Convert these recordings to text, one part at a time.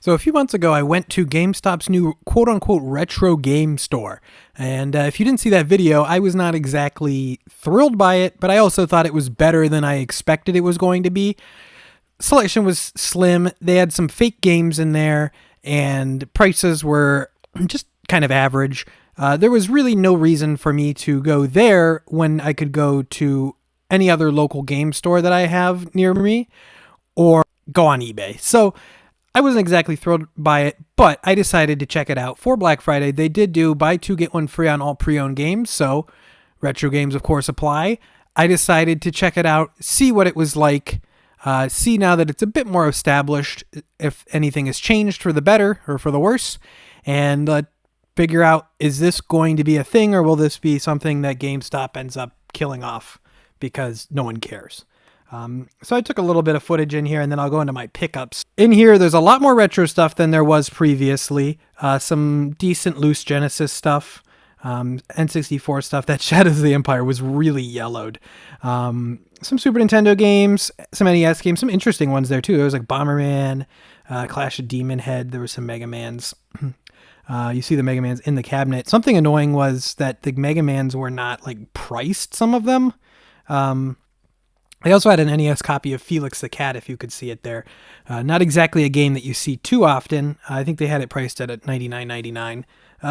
So a few months ago, I went to GameStop's new quote-unquote retro game store. And if you didn't see that video, I was not exactly thrilled by it, but I also thought it was better than I expected it was going to be. Selection was slim. They had some fake games in there, and prices were just kind of average. There was really no reason for me to go there when I could go to any other local game store that I have near me or go on eBay. So I wasn't exactly thrilled by it, but I decided to check it out for Black Friday. They did do buy two, get one free on all pre-owned games, so retro games, of course, apply. I decided to check it out, see what it was like, see now that it's a bit more established, if anything has changed for the better or for the worse, and figure out, is this going to be a thing, or will this be something that GameStop ends up killing off because no one cares? So I took a little bit of footage in here, and then I'll go into my pickups. In here, there's a lot more retro stuff than there was previously. Some decent loose Genesis stuff, N64 stuff. That Shadows of the Empire was really yellowed. Some Super Nintendo games, some NES games, some interesting ones there too. There was like Bomberman, Clash of Demon Head. There were some Mega Mans. You see the Mega Mans in the cabinet. Something annoying was that the Mega Mans were not like priced, some of them. I also had an NES copy of Felix the Cat, if you could see it there. Not exactly a game that you see too often. I think they had it priced at $99.99.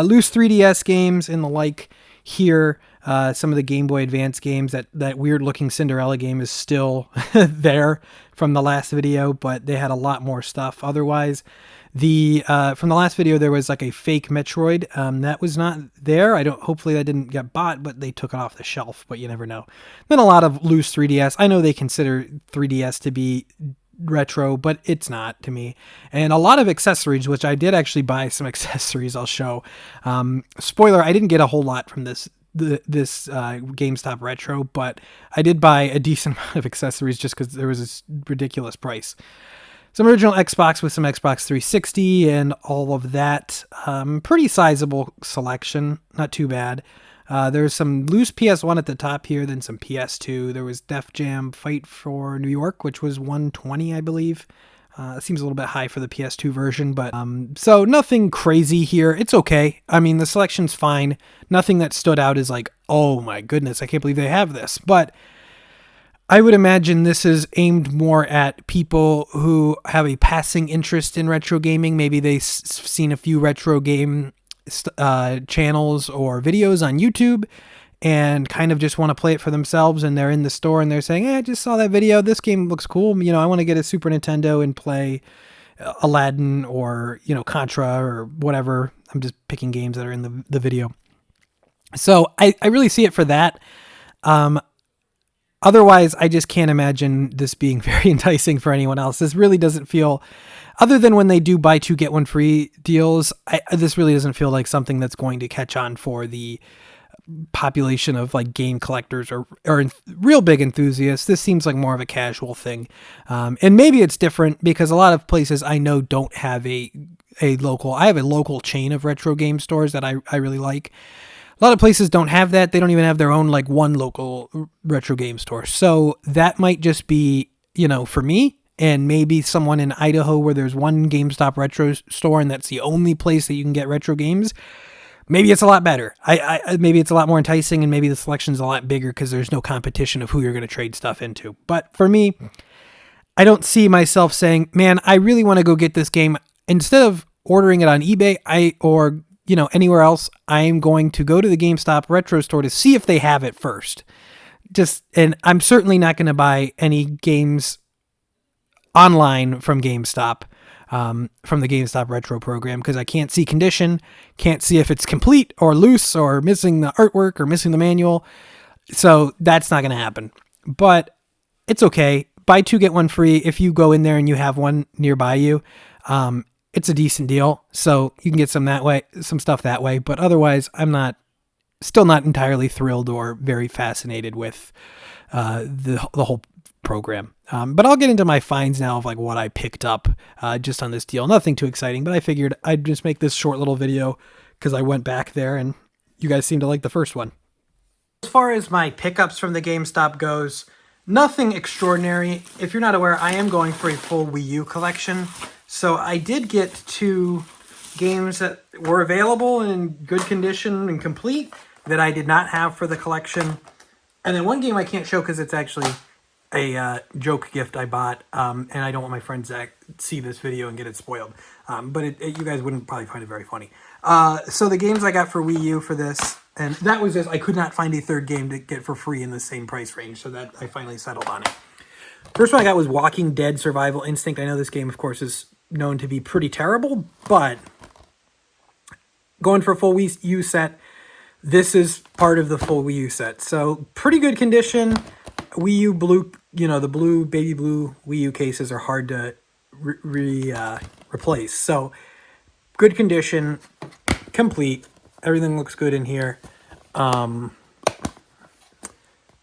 Loose 3DS games and the like here. Some of the Game Boy Advance games. That weird-looking Cinderella game is still there from the last video, but they had a lot more stuff otherwise. From the last video, there was like a fake Metroid. That was not there. Hopefully that didn't get bought, but they took it off the shelf, but you never know. Then a lot of loose 3DS. I know they consider 3DS to be retro, but it's not to me. And a lot of accessories, which I did actually buy some accessories I'll show. Spoiler, I didn't get a whole lot from this GameStop retro, but I did buy a decent amount of accessories just because there was this ridiculous price. Some original Xbox with some Xbox 360 and all of that. Pretty sizable selection. Not too bad. There's some loose PS1 at the top here, then some PS2. There was Def Jam Fight for New York, which was $120, I believe. Seems a little bit high for the PS2 version, but so nothing crazy here. It's okay. I mean, the selection's fine. Nothing that stood out is like, oh my goodness, I can't believe they have this. But I would imagine this is aimed more at people who have a passing interest in retro gaming. Maybe they've seen a few retro game channels or videos on YouTube and kind of just want to play it for themselves, and they're in the store and they're saying, hey, I just saw that video. This game looks cool. I want to get a Super Nintendo and play Aladdin or, Contra or whatever. I'm just picking games that are in the video. So I really see it for that. Otherwise, I just can't imagine this being very enticing for anyone else. This really doesn't feel, other than when they do buy two, get one free deals, this really doesn't feel like something that's going to catch on for the population of like game collectors or real big enthusiasts. This seems like more of a casual thing. And maybe it's different because a lot of places I know don't have I have a local chain of retro game stores that I really like. A lot of places don't have that. They don't even have their own like one local retro game store. So that might just be, for me and maybe someone in Idaho where there's one GameStop retro store and that's the only place that you can get retro games. Maybe it's a lot better. Maybe it's a lot more enticing and maybe the selection's a lot bigger because there's no competition of who you're going to trade stuff into. But for me, I don't see myself saying, man, I really want to go get this game. Instead of ordering it on eBay or anywhere else, I'm going to go to the GameStop retro store to see if they have it first. And I'm certainly not going to buy any games online from GameStop, from the GameStop retro program, because I can't see condition, can't see if it's complete or loose or missing the artwork or missing the manual. So that's not going to happen, but it's okay. Buy two, get one free. If you go in there and you have one nearby you, it's a decent deal, so you can get some stuff that way. But otherwise, I'm still not entirely thrilled or very fascinated with the whole program. But I'll get into my finds now of like what I picked up just on this deal. Nothing too exciting, but I figured I'd just make this short little video because I went back there and you guys seem to like the first one. As far as my pickups from the GameStop goes, nothing extraordinary. If you're not aware, I am going for a full Wii U collection. So I did get 2 games that were available and in good condition and complete that I did not have for the collection. And then one game I can't show because it's actually a joke gift I bought, and I don't want my friends to see this video and get it spoiled. But you guys wouldn't probably find it very funny. So the games I got for Wii U for this, and that was just, I could not find a third game to get for free in the same price range, so that I finally settled on it. First one I got was Walking Dead Survival Instinct. I know this game, of course, is known to be pretty terrible, but going for a full Wii U set, this is part of the full Wii U set. So pretty good condition. Wii U blue, the blue, baby blue Wii U cases are hard to replace. So good condition, complete. Everything looks good in here.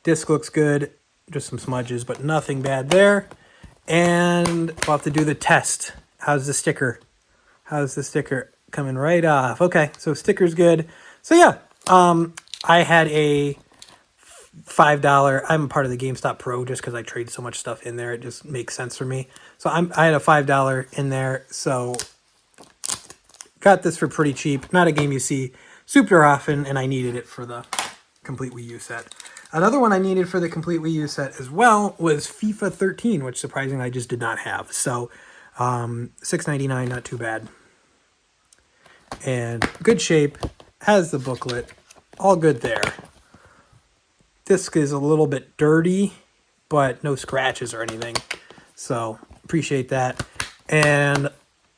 Disc looks good. Just some smudges, but nothing bad there. And we'll have to do the test. How's the sticker? How's the sticker? Coming right off. Okay, so sticker's good. So yeah, I had a $5. I'm part of the GameStop Pro just because I trade so much stuff in there. It just makes sense for me. So I had a $5 in there. So got this for pretty cheap. Not a game you see super often, and I needed it for the complete Wii U set. Another one I needed for the complete Wii U set as well was FIFA 13, which surprisingly I just did not have. So $6.99, not too bad. And good shape, has the booklet, all good there. Disc is a little bit dirty, but no scratches or anything. So appreciate that. And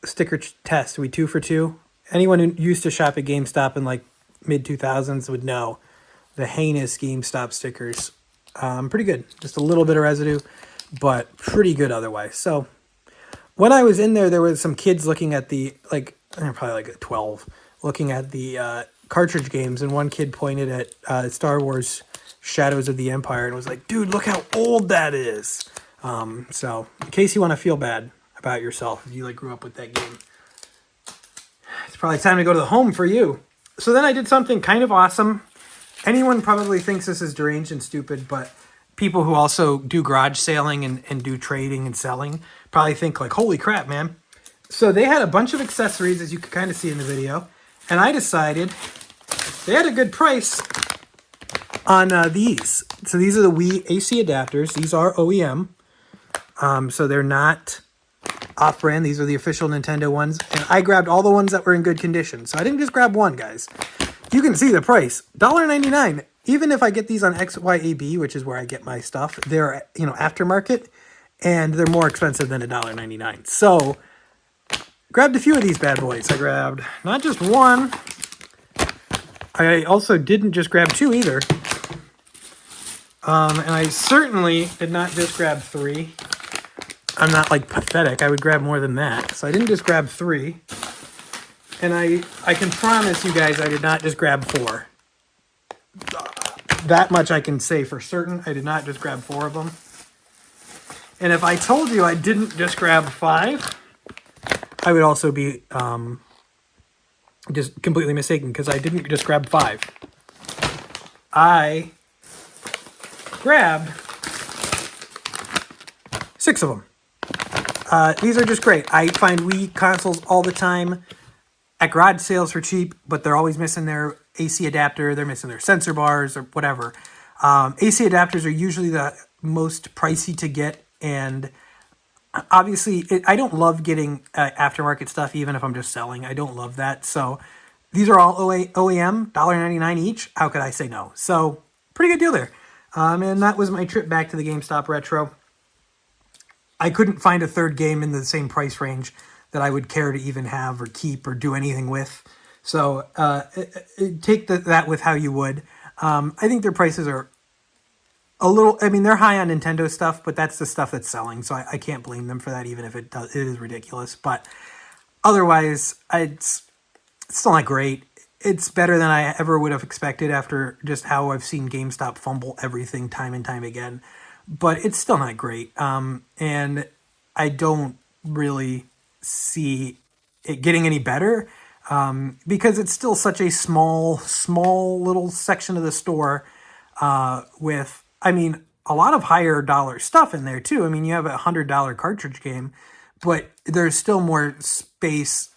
sticker test, we 2 for 2. Anyone who used to shop at GameStop in like mid-2000s would know the heinous GameStop stickers. Pretty good. Just a little bit of residue, but pretty good otherwise. So when I was in there, there was some kids looking at the, they're probably like 12, looking at the cartridge games, and one kid pointed at Star Wars Shadows of the Empire and was like, dude, look how old that is. So in case you want to feel bad about yourself, if you grew up with that game, it's probably time to go to the home for you. So then I did something kind of awesome. Anyone probably thinks this is deranged and stupid, but people who also do garage sailing and do trading and selling probably think holy crap, man. So they had a bunch of accessories, as you can kind of see in the video, and I decided they had a good price on these. So these are the Wii AC adapters. These are OEM, so they're not off-brand. These are the official Nintendo ones, and I grabbed all the ones that were in good condition. So I didn't just grab one, guys. You can see the price, $1.99. Even if I get these on XYAB, which is where I get my stuff, they're aftermarket, and they're more expensive than $1.99. So grabbed a few of these bad boys. I grabbed not just one. I also didn't just grab 2 either. And I certainly did not just grab 3. I'm not pathetic. I would grab more than that. So I didn't just grab 3. And I can promise you guys I did not just grab 4. That much I can say for certain. I did not just grab 4 of them. And if I told you I didn't just grab 5, I would also be just completely mistaken, because I didn't just grab 5. I grabbed 6 of them. These are just great. I find Wii consoles all the time at garage sales for cheap, but they're always missing their AC adapter. They're missing their sensor bars or whatever. AC adapters are usually the most pricey to get, and obviously I don't love getting aftermarket stuff, even if I'm just selling. I don't love that. So these are all OEM, $1.99 each. How could I say no? So pretty good deal there. And that was my trip back to the GameStop Retro. I couldn't find a third game in the same price range that I would care to even have or keep or do anything with. So take that with how you would. I think their prices are a little, they're high on Nintendo stuff, but that's the stuff that's selling. So I can't blame them for that, even if it is ridiculous. But otherwise, it's still not great. It's better than I ever would have expected after just how I've seen GameStop fumble everything time and time again. But it's still not great. And I don't really see it getting any better, because it's still such a small little section of the store with, a lot of higher dollar stuff in there too. You have a $100 cartridge game, but there's still more space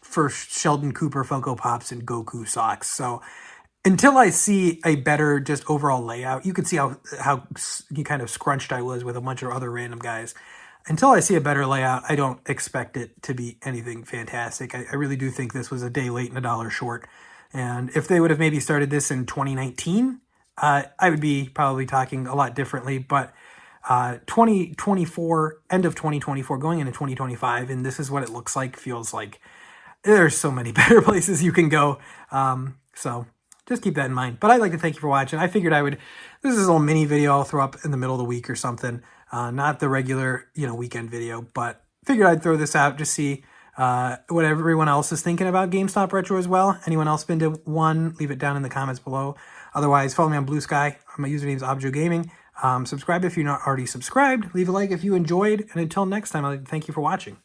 for Sheldon Cooper Funko Pops and Goku socks. So until I see a better just overall layout, you can see how kind of scrunched I was with a bunch of other random guys. Until I see a better layout, I don't expect it to be anything fantastic. I really do think this was a day late and a dollar short. And if they would have maybe started this in 2019, I would be probably talking a lot differently. But 2024, end of 2024, going into 2025, and this is what it looks like, feels like there's so many better places you can go. So just keep that in mind. But I'd like to thank you for watching. I figured this is a little mini video I'll throw up in the middle of the week or something. Not the regular, weekend video, but figured I'd throw this out, just see what everyone else is thinking about GameStop Retro as well. Anyone else been to one? Leave it down in the comments below. Otherwise, follow me on Blue Sky. My username is Objo Gaming. Subscribe if you're not already subscribed. Leave a like if you enjoyed. And until next time, I'd like to thank you for watching.